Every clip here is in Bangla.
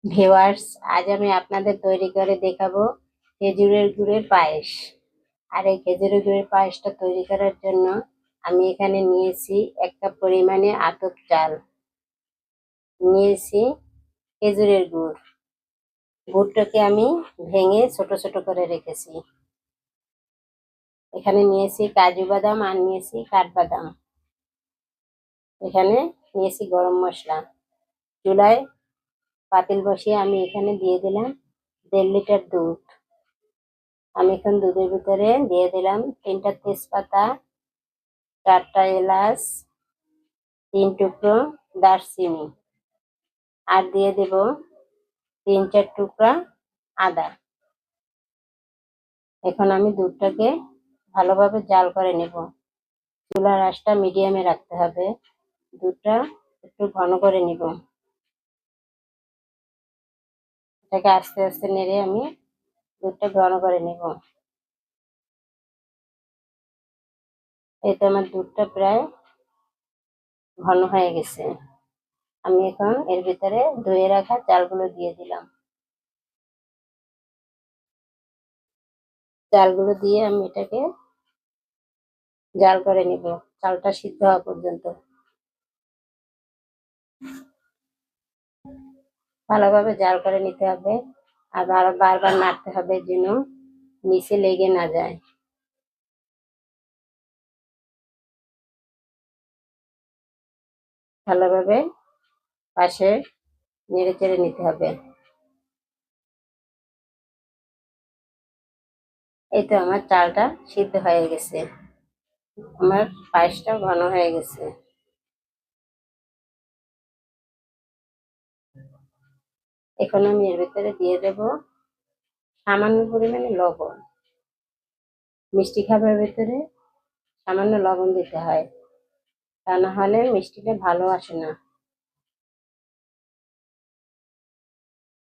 ভিউয়ার্স, আজ আমি আপনাদের তৈরি করে দেখাবো খেজুরের গুড়ের পায়েস। আর এই খেজুরের গুড়ের পায়েসটা তৈরি করার জন্য আমি এখানে নিয়েছি 1 কাপ পরিমাণে আতপ চাল, নিয়েছি খেজুরের গুড়। গুড়টাকে আমি ভেঙে ছোট ছোট করে রেখেছি। এখানে নিয়েছি কাজু বাদাম আর নিয়েছি কাঠবাদাম। এখানে নিয়েছি গরম মশলা। চুলায় পাতিল বসিয়ে আমি এখানে দিয়ে দিলাম 1.5 লিটার দুধ। আমি এখন দুধের ভিতরে দিয়ে দিলাম 3টা তেজপাতা, 4টা এলাচ, 3 টুকরো দারচিনি, আর দিয়ে দেব 3-4 টুকরা আদা। এখন আমি দুধটাকে ভালোভাবে জাল করে নেব। চুলার আঁচটা মিডিয়ামে রাখতে হবে। দুধটা একটু ঘন করে নিব। এটাকে আস্তে আস্তে নেড়ে আমি দুধটা ঘন করে নেব। এই তো আমার দুধটা প্রায় ঘন হয়ে গেছে। আমি এখন এর ভিতরে ধুয়ে রাখা চালগুলো দিয়ে দিলাম। চালগুলো দিয়ে আমি এটাকে জাল করে নিব চালটা সিদ্ধ হওয়া পর্যন্ত। ভালোভাবে জাল করে নিতে হবে, আর বারবার নাড়তে হবে যেন নিচে লেগে না যায়। ভালোভাবে পাশে নেড়ে চেড়ে নিতে হবে। এই তো আমার চালটা সিদ্ধ হয়ে গেছে, আমার পায়েসটা ঘন হয়ে গেছে। এখন আমি এর ভিতরে দিয়ে দেব সামান্য পরিমাণে লবণ। মিষ্টি খাবারের ভিতরে সামান্য লবণ দিতে হয়, তা না হলে মিষ্টিটা ভালো আসে না।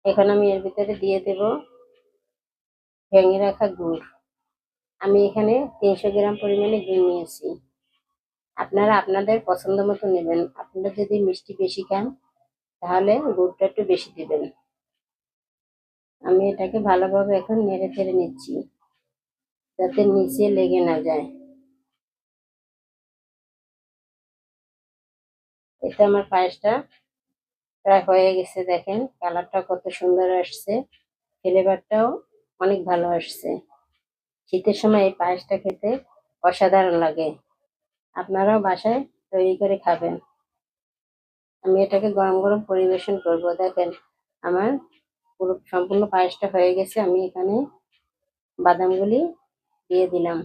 এখন আমি এর ভিতরে দিয়ে দেব ভেঙে রাখা গুড়। আমি এখানে 300 গ্রাম পরিমাণে গুড় নিয়েছি। আপনারা আপনাদের পছন্দ মতো নেবেন। আপনারা যদি মিষ্টি বেশি খান তাহলে গুড়টা একটু বেশি দিবেন। আমি এটাকে ভালোভাবে এখন নেড়ে চেড়ে নিচ্ছি যাতে নিচে লেগে না যায়। এটা আমার পায়েসটা প্রায় হয়ে গেছে। দেখেন কালারটা কত সুন্দর আসছে, ফ্লেভারটাও অনেক ভালো আসছে। শীতের সময় এই পায়েসটা খেতে অসাধারণ লাগে। আপনারাও বাসায় তৈরি করে খাবেন। আমি এটাকে গরম গরম পরিবেশন করব। দেখেন আমার পুরো সম্পূর্ণ পায়েসটা হয়ে গেছে। আমি এখানে বাদামগুলি দিয়ে দিলাম।